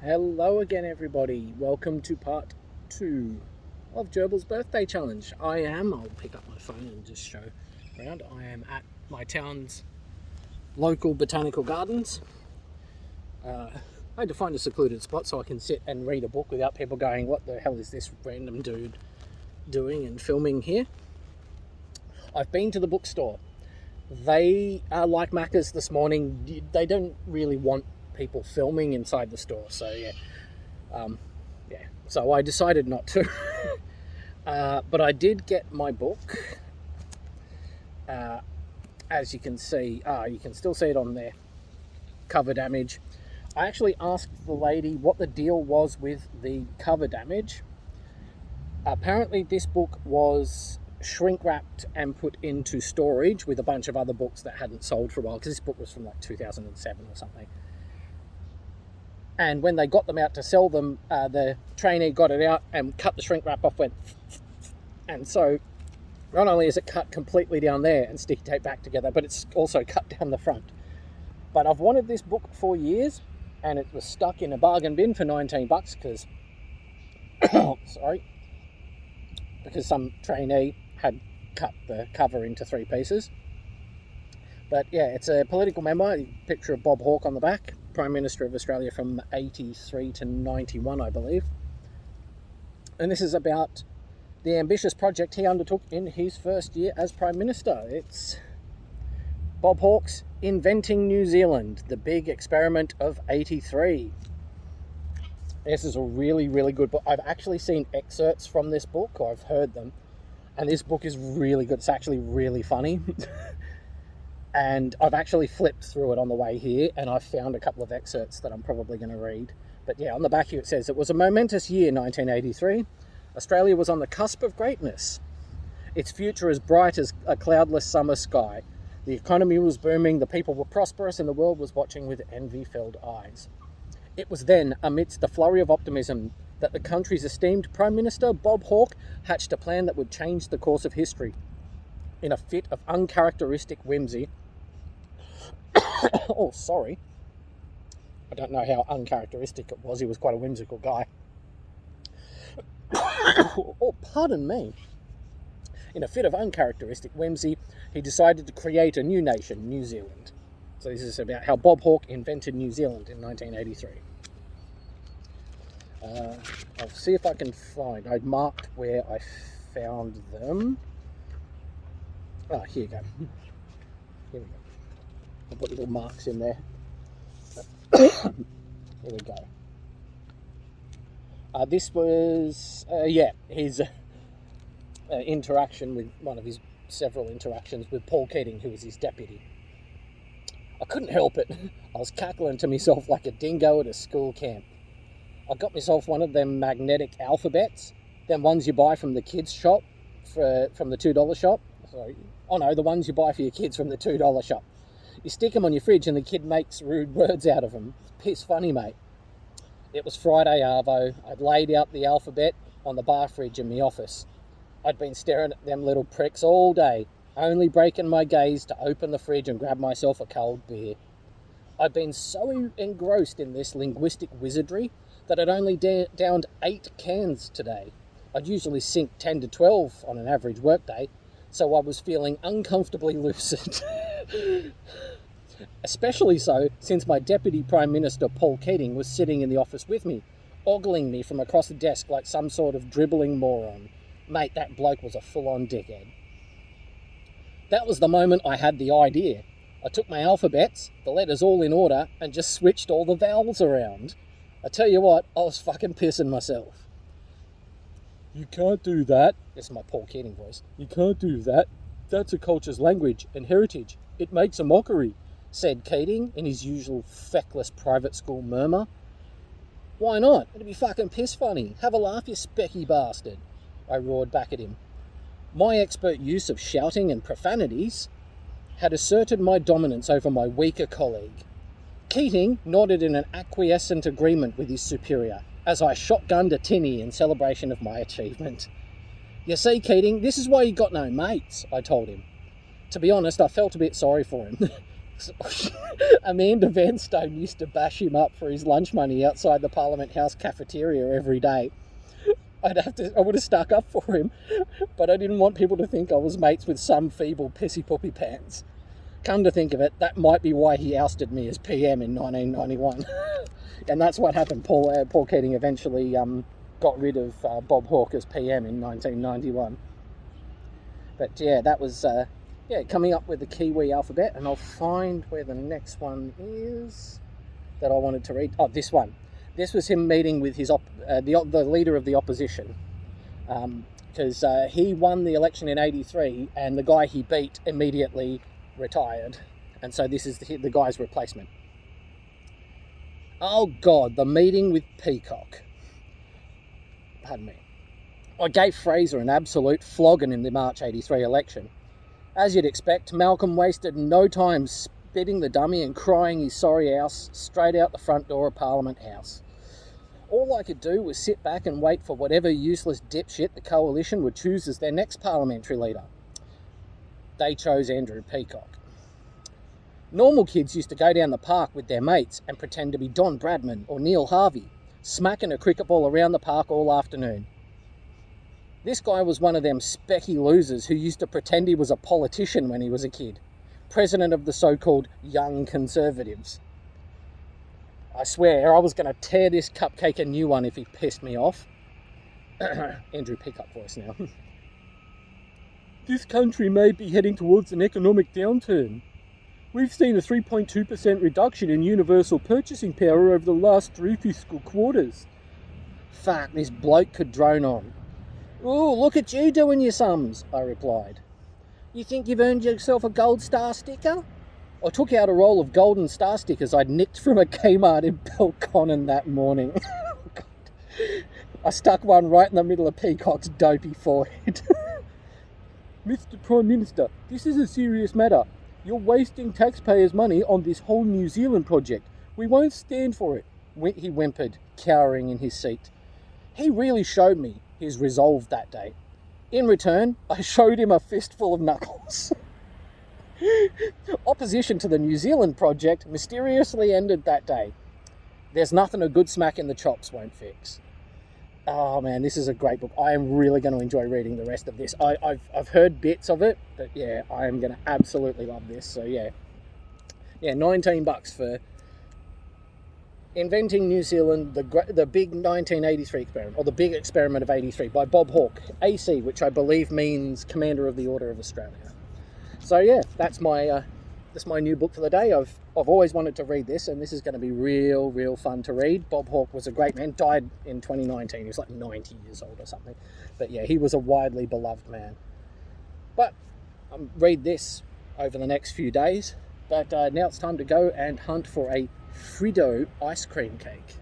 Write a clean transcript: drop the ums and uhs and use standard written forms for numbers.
Hello again, everybody. Welcome to part 2 of Gerbil's birthday challenge. I'll pick up my phone and just show around. I am at my town's local botanical gardens. I had to find a secluded spot so I can sit and read a book without people going, what the hell is this random dude doing and filming here? I've been to the bookstore. They are like Macca's this morning. They don't really want people filming inside the store, so so I decided not to. But I did get my book. As you can see, you can still see it on there, cover damage. I actually asked the lady what the deal was with the cover damage. Apparently this book was shrink wrapped and put into storage with a bunch of other books that hadn't sold for a while, because this book was from like 2007 or something. And when they got them out to sell them, the trainee got it out and cut the shrink wrap off, and so not only is it cut completely down there and sticky tape back together, but it's also cut down the front. But I've wanted this book for years, and it was stuck in a bargain bin for $19 because because some trainee had cut the cover into 3 pieces. But yeah, it's a political memoir. Picture of Bob Hawke on the back, Prime Minister of Australia from 83 to 91, I believe. And this is about the ambitious project he undertook in his first year as Prime Minister. It's Bob Hawke's Inventing New Zealand, the Big Experiment of 83. This is a really, really good book. I've actually seen excerpts from this book, or I've heard them, and this book is really good. It's actually really funny. And I've actually flipped through it on the way here, and I've found a couple of excerpts that I'm probably going to read. But yeah, on the back here it says, it was a momentous year, 1983. Australia was on the cusp of greatness. Its future as bright as a cloudless summer sky. The economy was booming, the people were prosperous, and the world was watching with envy-filled eyes. It was then, amidst the flurry of optimism, that the country's esteemed Prime Minister, Bob Hawke, hatched a plan that would change the course of history. In a fit of uncharacteristic whimsy, oh, sorry. I don't know how uncharacteristic it was. He was quite a whimsical guy. Oh, pardon me. In a fit of uncharacteristic whimsy, he decided to create a new nation, New Zealand. So this is about how Bob Hawke invented New Zealand in 1983. I'll see if I can find. I marked where I found them. Here you go. Here we go. I'll put little marks in there. Here we go. This was, his interaction with one of his several interactions with Paul Keating, who was his deputy. I couldn't help it. I was cackling to myself like a dingo at a school camp. I got myself one of them magnetic alphabets, them ones you buy from the kids shop, from the $2 shop. The ones you buy for your kids from the $2 shop. You stick them on your fridge and the kid makes rude words out of them. It's piss funny, mate. It was Friday arvo. I'd laid out the alphabet on the bar fridge in my office. I'd been staring at them little pricks all day, only breaking my gaze to open the fridge and grab myself a cold beer. I'd been so engrossed in this linguistic wizardry that I'd only downed 8 cans today. I'd usually sink 10 to 12 on an average workday, so I was feeling uncomfortably lucid. Especially so since my Deputy Prime Minister Paul Keating was sitting in the office with me, ogling me from across the desk like some sort of dribbling moron. Mate, that bloke was a full-on dickhead. That was the moment I had the idea. I took my alphabets, the letters all in order, and just switched all the vowels around. I tell you what, I was fucking pissing myself. You can't do that. This is my Paul Keating voice. You can't do that. That's a culture's language and heritage. It makes a mockery, said Keating in his usual feckless private school murmur. Why not? It'd be fucking piss funny. Have a laugh, you specky bastard, I roared back at him. My expert use of shouting and profanities had asserted my dominance over my weaker colleague. Keating nodded in an acquiescent agreement with his superior as I shotgunned a tinny in celebration of my achievement. You see, Keating, this is why you got no mates, I told him. To be honest, I felt a bit sorry for him. bucks. Amanda Vanstone used to bash him up for his lunch money outside the Parliament House cafeteria every day. I would have stuck up for him, but I didn't want people to think I was mates with some feeble pissy poppy pants. Come to think of it, that might be why he ousted me as PM in 1991. And that's what happened. Paul Keating eventually got rid of Bob Hawke as PM in 1991. But yeah, that was coming up with the Kiwi alphabet, and I'll find where the next one is that I wanted to read. Oh, this one. This was him meeting with his the leader of the opposition, because he won the election in '83, and the guy he beat immediately retired, and so this is the guy's replacement. Oh God, the meeting with Peacock. Pardon me. I gave Fraser an absolute flogging in the March '83 election. As you'd expect, Malcolm wasted no time spitting the dummy and crying his sorry ass straight out the front door of Parliament House. All I could do was sit back and wait for whatever useless dipshit the coalition would choose as their next parliamentary leader. They chose Andrew Peacock. Normal kids used to go down the park with their mates and pretend to be Don Bradman or Neil Harvey, smacking a cricket ball around the park all afternoon. This guy was one of them specky losers who used to pretend he was a politician when he was a kid, president of the so-called Young Conservatives. I swear, I was going to tear this cupcake a new one if he pissed me off. Andrew Peacock voice now. This country may be heading towards an economic downturn. We've seen a 3.2% reduction in universal purchasing power over the last 3 fiscal quarters. Fuck, this bloke could drone on. Oh, look at you doing your sums, I replied. You think you've earned yourself a gold star sticker? I took out a roll of golden star stickers I'd nicked from a Kmart in Belconnen that morning. I stuck one right in the middle of Peacock's dopey forehead. Mr. Prime Minister, this is a serious matter. You're wasting taxpayers' money on this whole New Zealand project. We won't stand for it, he whimpered, cowering in his seat. He really showed me his resolve that day. In return, I showed him a fistful of knuckles. Opposition to the New Zealand project mysteriously ended that day. There's nothing a good smack in the chops won't fix. Oh man, this is a great book. I am really going to enjoy reading the rest of this. I've heard bits of it, but yeah, I am going to absolutely love this. So yeah, $19 for Inventing New Zealand, the big 1983 experiment, or the big experiment of '83 by Bob Hawke, AC, which I believe means Commander of the Order of Australia. So yeah, that's my new book for the day. I've always wanted to read this, and this is going to be real fun to read. Bob Hawke was a great man. Died in 2019. He was like 90 years old or something. But yeah, he was a widely beloved man. But I'll read this over the next few days. But now it's time to go and hunt for a Frido ice cream cake.